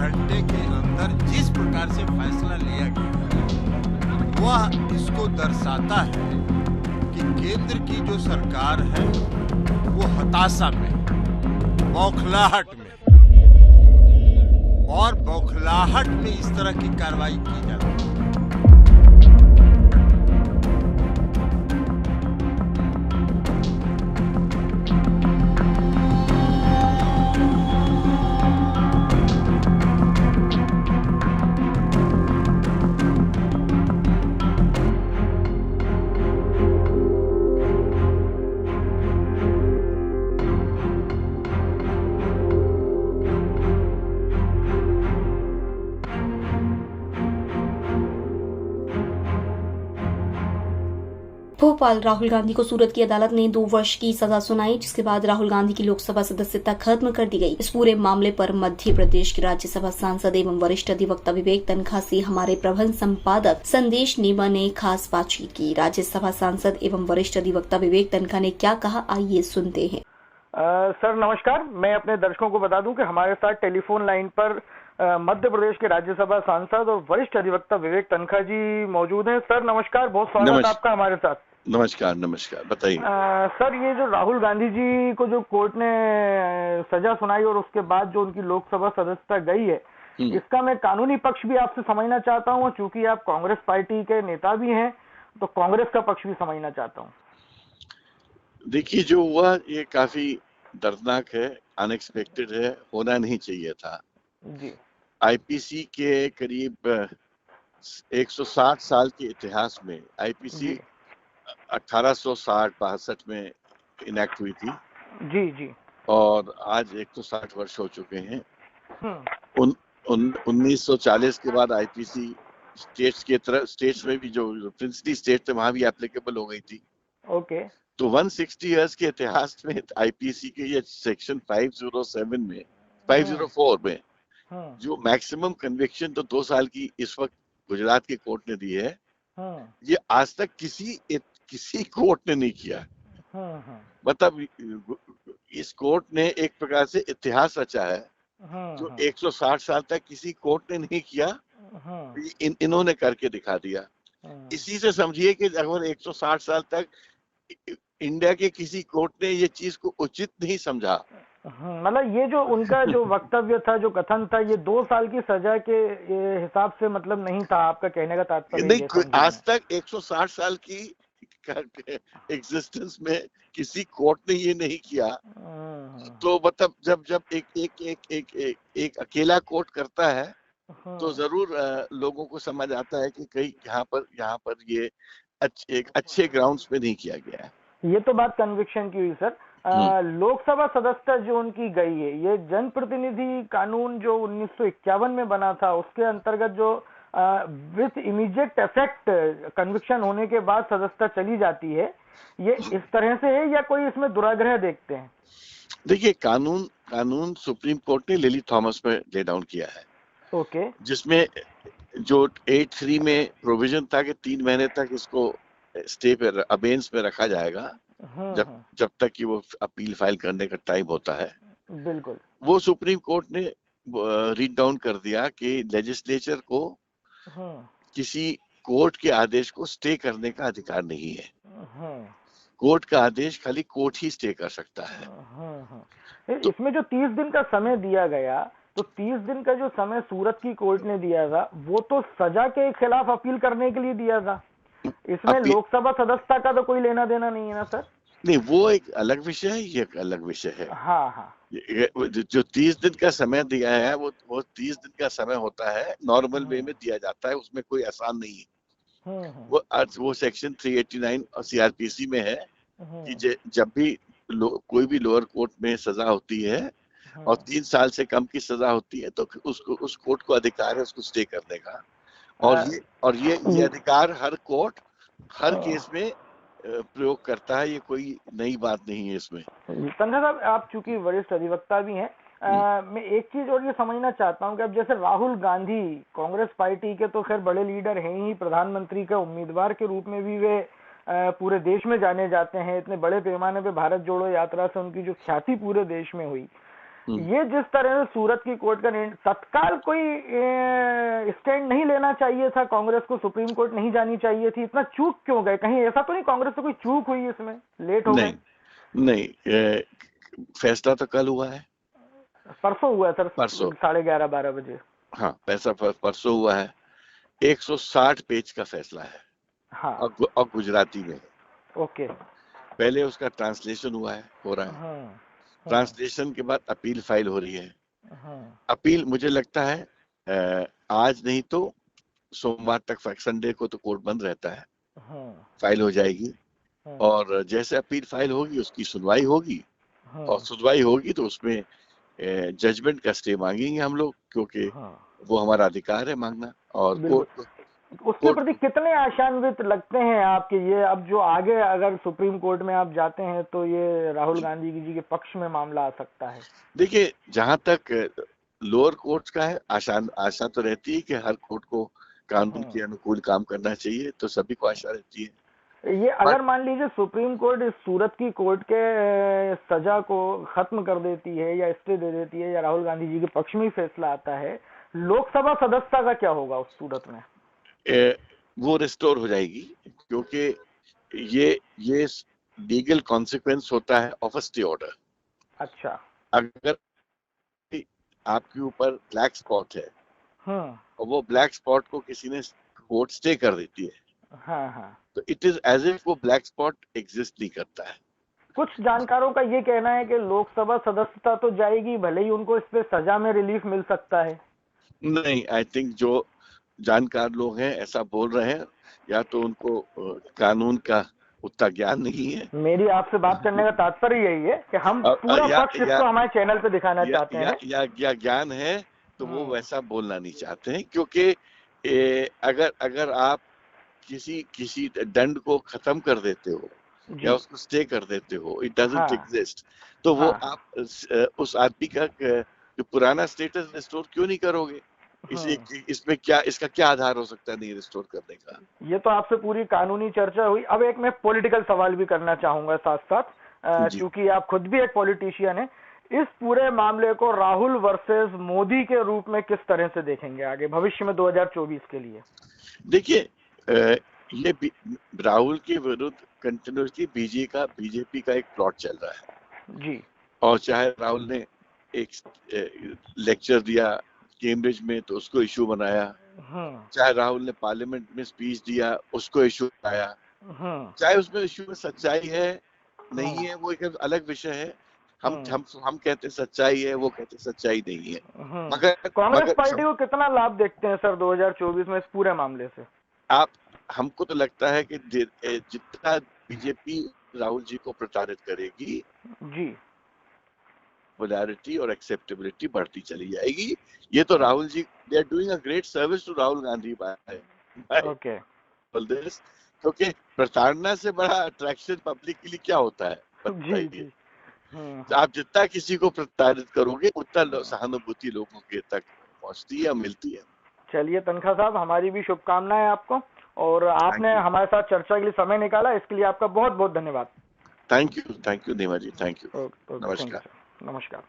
घंटे के अंदर जिस प्रकार से फैसला लिया गया वह इसको दर्शाता है कि केंद्र की जो सरकार है वो हताशा में, बौखलाहट में, और बौखलाहट में इस तरह की कार्रवाई की जाती है। भोपाल राहुल गांधी को सूरत की अदालत ने 2 वर्ष की सजा सुनाई, जिसके बाद राहुल गांधी की लोकसभा सदस्यता खत्म कर दी गई। इस पूरे मामले पर मध्य प्रदेश के राज्यसभा सांसद एवं वरिष्ठ अधिवक्ता विवेक तन्खा से हमारे प्रबंध संपादक संदेश नीमा ने खास बातचीत की। राज्यसभा सांसद एवं वरिष्ठ अधिवक्ता विवेक तन्खा ने क्या कहा, आइए सुनते हैं। सर नमस्कार। मैं अपने दर्शकों को बता दूं कि हमारे साथ टेलीफोन लाइन पर मध्य प्रदेश के राज्यसभा सांसद और वरिष्ठ अधिवक्ता विवेक तन्खा जी मौजूद हैं। सर नमस्कार, बहुत स्वागत आपका हमारे साथ। नमस्कार नमस्कार, बताइए। सर, ये जो राहुल गांधी जी को जो कोर्ट ने सजा सुनाई और उसके बाद जो उनकी लोकसभा सदस्यता गई है, इसका मैं कानूनी पक्ष भी आपसे समझना चाहता हूँ। चूंकि आप कांग्रेस पार्टी के नेता भी हैं तो कांग्रेस का पक्ष भी समझना चाहता हूँ। देखिए, जो हुआ ये काफी दर्दनाक है, अनएक्सपेक्टेड है, होना नहीं चाहिए था जी। आईपीसी के करीब 160 साल के इतिहास में आईपीसी 1860-62 में इनेक्ट हुई थी। जी जी। और आज 160 वर्ष हो चुके हैं। 1940 के बाद आईपीसी स्टेट्स में भी जो प्रिंसली स्टेट थे वहां भी एप्लीकेबल हो गई थी। ओके। तो 160 इयर्स के इतिहास में आईपीसी के ये सेक्शन 504 में जो मैक्सिमम कन्विक्शन तो 2 साल की इस वक्त गुजरात की कोर्ट ने दी है, ये आज तक किसी कोर्ट ने नहीं किया। मतलब इस कोर्ट ने एक प्रकार से इतिहास रचा है जो 160 साल तक किसी कोर्ट ने नहीं किया। इन्होंने करके दिखा दिया। इसी से समझिए कि अगर 160 साल तक इंडिया के किसी कोर्ट ने ये चीज को उचित नहीं समझा। मतलब ये जो उनका जो वक्तव्य था, जो कथन था, ये 2 साल की सजा के हिसाब से मतलब नहीं था, आपका कहने का तात्पर्य? नहीं, आज तक 160 साल की एग्जिस्टेंस में किसी कोर्ट ने ये नहीं किया। तो मतलब जब एक अकेला कोर्ट करता है तो जरूर लोगों को समझ आता है कि कहीं यहाँ पर ये एक अच्छे ग्राउंड्स पे नहीं किया गया है। ये तो बात कन्विक्शन की हुई सर। लोकसभा सदस्यता जो उनकी गई है, ये जनप्रतिनिधि कानून जो 1951 में बना था उसके अंतर्गत जो विथ इमीडिएट इफेक्ट कन्विक्शन होने के बाद सदस्यता चली जाती है, ये इस तरह से है या कोई इसमें दुराग्रह देखते हैं? देखिए, कानून सुप्रीम कोर्ट ने लिली थॉमस में ले डाउन किया है। ओके। जिसमें जो 8(3) में प्रोविजन था कि 3 महीने तक इसको स्टे पे अबेंस पे रखा जाएगा जब तक कि वो अपील फाइल करने का टाइम होता है। बिल्कुल। वो सुप्रीम कोर्ट ने रीड डाउन कर दिया कि लेजिस्लेचर को किसी कोर्ट के आदेश को स्टे करने का अधिकार नहीं है। कोर्ट का आदेश खाली कोर्ट ही स्टे कर सकता है। तो इसमें जो 30 दिन का समय दिया गया, तो 30 दिन का जो समय सूरत की कोर्ट ने दिया था वो तो सजा के खिलाफ अपील करने के लिए दिया था। इसमें लोकसभा सदस्यता का तो कोई लेना देना नहीं है ना सर? नहीं, वो एक अलग विषय है, ये एक अलग विषय है। हाँ। जो 30 दिन का समय दिया है वो 30 दिन का समय होता है, नॉर्मल वे में दिया जाता है, उसमें कोई आसान नहीं है। वो सेक्शन 389 और सीआरपीसी में है कि जब भी कोई भी लोअर कोर्ट में सजा होती है और 3 साल से कम की सजा होती है तो उस कोर्ट को अधिकार है उसको स्टे करने का। और ये अधिकार हर कोर्ट हर केस में प्रयोग करता है। ये कोई नई बात नहीं है इसमें। तन्खा साहब, आप चूंकि वरिष्ठ अधिवक्ता भी हैं, मैं एक चीज और ये समझना चाहता हूँ कि अब जैसे राहुल गांधी कांग्रेस पार्टी के तो खैर बड़े लीडर हैं ही, प्रधानमंत्री के उम्मीदवार के रूप में भी वे पूरे देश में जाने जाते हैं। इतने बड़े पैमाने पे भारत जोड़ो यात्रा से उनकी जो ख्याति पूरे देश में हुई, ये जिस तरह से सूरत की कोर्ट का निर्णय, तत्काल कोई स्टैंड नहीं लेना चाहिए था? कांग्रेस को सुप्रीम कोर्ट नहीं जानी चाहिए थी? इतना चूक क्यों गए? कहीं ऐसा तो नहीं कांग्रेस से कोई चूक हुई इसमें, लेट हो गए? नहीं, फैसला तो कल हुआ है, परसों हुआ सर, परसों 11:30-12 बजे। हाँ, परसों हुआ है। 160 पेज का फैसला है। हाँ, और गुजराती में। ओके। पहले उसका ट्रांसलेशन हुआ है, हो रहा है। ट्रांसलेशन के बाद अपील फाइल हो रही है। अपील मुझे लगता है आज नहीं तो सोमवार तक, संडे को तो कोर्ट बंद रहता है, फाइल हो जाएगी। और जैसे अपील फाइल होगी उसकी सुनवाई होगी, और सुनवाई होगी तो उसमें जजमेंट का स्टे मांगेंगे हम लोग, क्योंकि वो हमारा अधिकार है मांगना। और उसके प्रति कितने आशान्वित लगते हैं आपके ये, अब जो आगे अगर सुप्रीम कोर्ट में आप जाते हैं तो ये राहुल गांधी जी के पक्ष में मामला आ सकता है? देखिए, जहां तक लोअर कोर्ट का है, आशा तो रहती है कि हर कोर्ट को कानून के अनुकूल काम करना चाहिए, तो सभी को आशा रहती है। ये अगर मान लीजिए सुप्रीम कोर्ट इस सूरत की कोर्ट के सजा को खत्म कर देती है या स्टे दे देती है, या राहुल गांधी जी के पक्ष में ही फैसला आता है, लोकसभा सदस्यता का क्या होगा उस सूरत में? वो रिस्टोर हो जाएगी, क्योंकि ये लीगल कॉन्सिक्वेंस होता है ऑफ अ स्टे ऑर्डर। अच्छा, अगर आपके ऊपर ब्लैक स्पॉट है और वो ब्लैक स्पॉट को किसी ने कोर्ट स्टे कर देती है, तो इट इज एज इफ वो ब्लैक स्पॉट एग्जिस्ट नहीं करता है। कुछ जानकारों का ये कहना है कि लोकसभा सदस्यता तो जाएगी, भले ही उनको इस पे सजा में रिलीफ मिल सकता है। नहीं, आई थिंक जो जानकार लोग हैं ऐसा बोल रहे हैं, या तो उनको कानून का उतना ज्ञान नहीं है। मेरी आपसे बात करने का तात्पर्य यही है कि हम पूरा पक्ष इसको हमारे चैनल पे दिखाना चाहते हैं। या ज्ञान है तो वो वैसा बोलना नहीं चाहते हैं, क्योंकि अगर आप किसी दंड को खत्म कर देते हो या उसको स्टे कर देते हो, इट डजंट एग्जिस्ट, तो वो आप उस आदमी का जो पुराना स्टेटस रिस्टोर क्यों नहीं करोगे? इसमें इसका क्या आधार हो सकता है नहीं रिस्टोर करने का? ये तो आपसे पूरी कानूनी चर्चा हुई। अब एक मैं पॉलिटिकल सवाल भी करना चाहूंगा साथ साथ, क्योंकि आप खुद भी एक पॉलिटिशियन हैं। इस पूरे मामले को राहुल वर्सेस मोदी के रूप में किस तरह से देखेंगे आगे भविष्य में 2024 के लिए? देखिए, ये राहुल के विरुद्ध कंटिन्यूसली बीजेपी का एक प्लॉट चल रहा है जी। और चाहे राहुल ने एक लेक्चर दिया कैम्ब्रिज में तो उसको इशू बनाया, चाहे राहुल ने पार्लियामेंट में स्पीच दिया उसको इशू बनाया, चाहे उसमें इशू में सच्चाई है नहीं है वो एक अलग विषय है। हम कहते हैं सच्चाई है, वो कहते हैं सच्चाई नहीं है। मगर कांग्रेस पार्टी को कितना लाभ देखते हैं सर 2024 में इस पूरे मामले से? हमको तो लगता है कि जितना बीजेपी राहुल जी को प्रताड़ित करेगी जी, पॉपुलैरिटी और एक्सेप्टेबिलिटी बढ़ती चली जाएगी। ये तो Rahul ji, they are doing a great service to Rahul Gandhi by okay this, क्योंकि प्रताड़ना से बड़ा अट्रैक्शन पब्लिक के लिए क्या होता है? जी। आप जितना किसी को प्रताड़ित करोगे उतना सहानुभूति लोगों के तक पहुंचती है, मिलती है। चलिए तनखा साहब, हमारी भी शुभकामनाएं आपको, और आपने हमारे साथ चर्चा के लिए समय निकाला, इसके लिए आपका बहुत बहुत धन्यवाद। Thank you Neema ji, thank you. नमस्कार।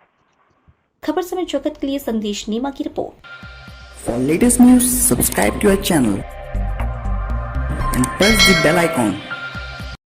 खबर समय जगत के लिए संदेश नीमा की रिपोर्ट। For latest news subscribe to our channel and press the bell icon.